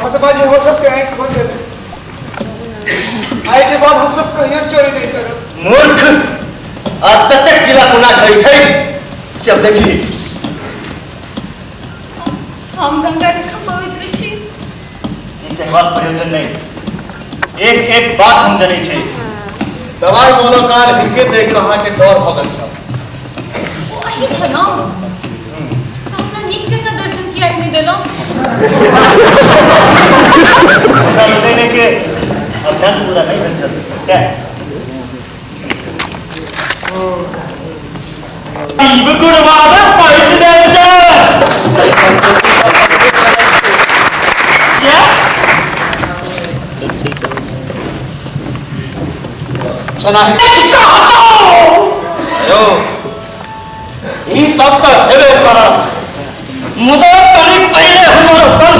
हतबाजी हो सकते हैं खोल देते। आए के बाद हम सब कहीं चोरी नहीं करो। मूर्ख असत्य किला कुना खरी छै सब देखी हम गंगा के पवित्र छी ई कहबाक प्रयोजन नहीं एक एक बात हम जनै छै दवाई बोलो काल हिनके देख कहां के डर भगल छ वही छ न हमरा नीक जगह दर्शन किया नहीं देलो देने के अभ्यास पूरा नहीं बन सकता क्या इब गुणवादा पॉइंट देंगे क्या सुना है आयो ई सब का हेबे करा मुदा करी पहले हमरो पर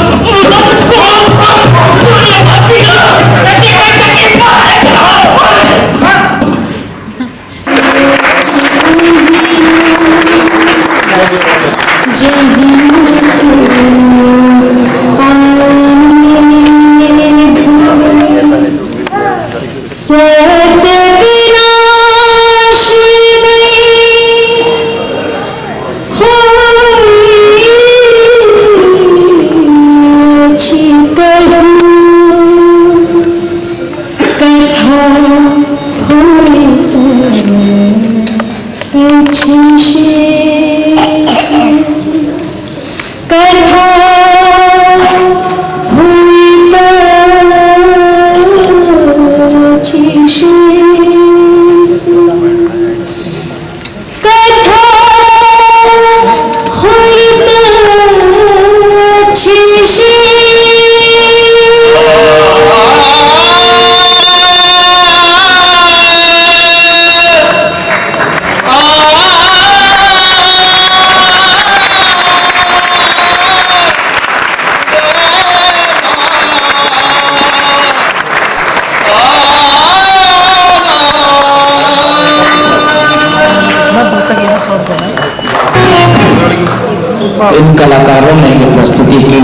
इन कलाकारों ने ये प्रस्तुति की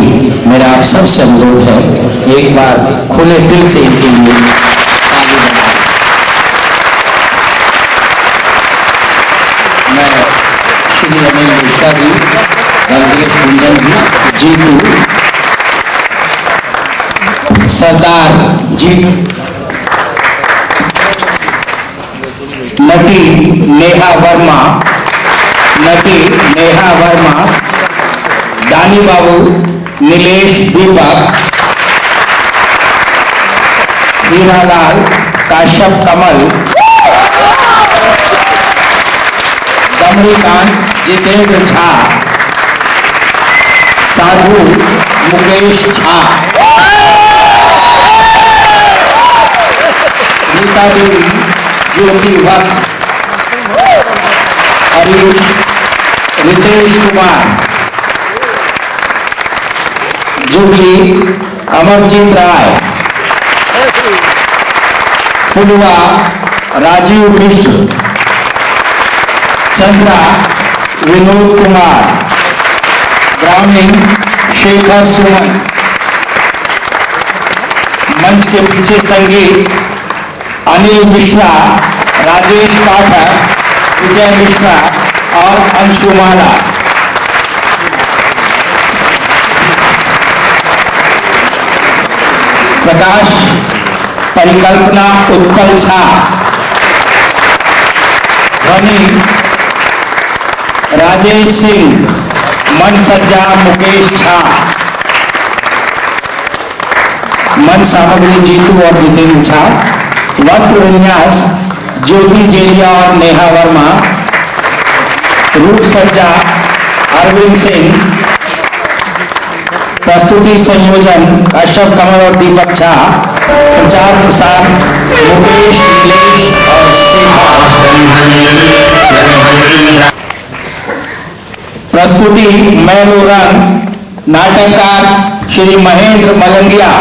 मेरा आप सबसे अनुरोध है एक बार खुले दिल से इनके लिए ताली बजाएं। मैं श्री अनिल मिश्रा जी, रंगेश कुंदन जी, जीतू, सरदार जी, नटी नेहा वर्मा, दानी बाबू, नीलेश दीपक, हीरालाल, काश्यप कमल, कमलीकांत, जितेंद्र झा, साधु मुकेश झा, नीता देवी, ज्योति वत्स, हरीश, रितेश कुमार, जुबली, अमरजीत राय, फुलवा, राजीव मिश्र, चंद्रा, विनोद कुमार, ग्रामीण, शेखर सुमन। मंच के पीछे संगीत अनिल मिश्रा, राजेश पाठक, विजय मिश्रा और अंशुमाला। प्रकाश परिकल्पना उत्पल झा, ध्वनि राजेश सिंह, मन सज्जा मुकेश झा, मन सामग्री जीतू और जितेंद्र झा, वस्त्र विन्यास ज्योति जेलिया और नेहा वर्मा, रूप सज्जा अरविंद सिंह, प्रस्तुति संयोजन काश्यप कमल और दीपक झा, प्रचार प्रसार मुकेश, नीलेश और प्रस्तुति मैनू रंग, नाटककार श्री महेंद्र मलंगिया।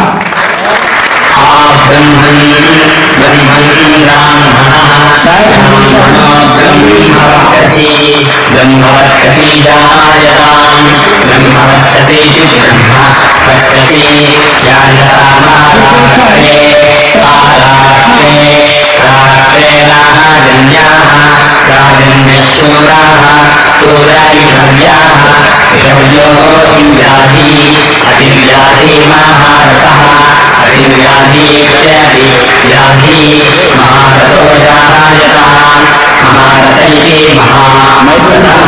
ब्रह्मवत्कटी जायतां ब्रह्मवत्कटी पश्यति ब्रह्मा पश्यति यायतामाराष्ट्रे आराष्ट्रे राष्ट्रेणाजन्याः राजन्यशूराः शूरायुधव्याः विषव्यो व्याधि अतिव्याधि महारथः अतिव्याधि इत्यादि व्याधि महारथो जायताम् महारथैः महामैत्रतः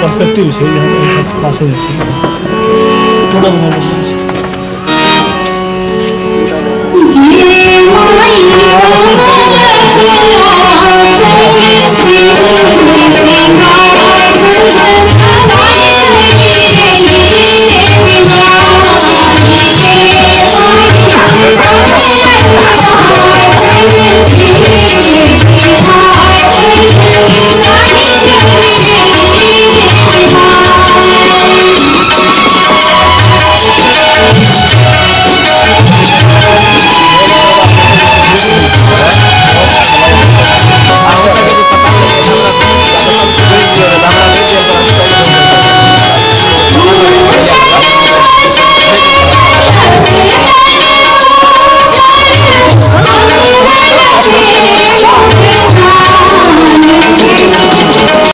पर्सपेक्टिव છે પાસે છે થોડા ये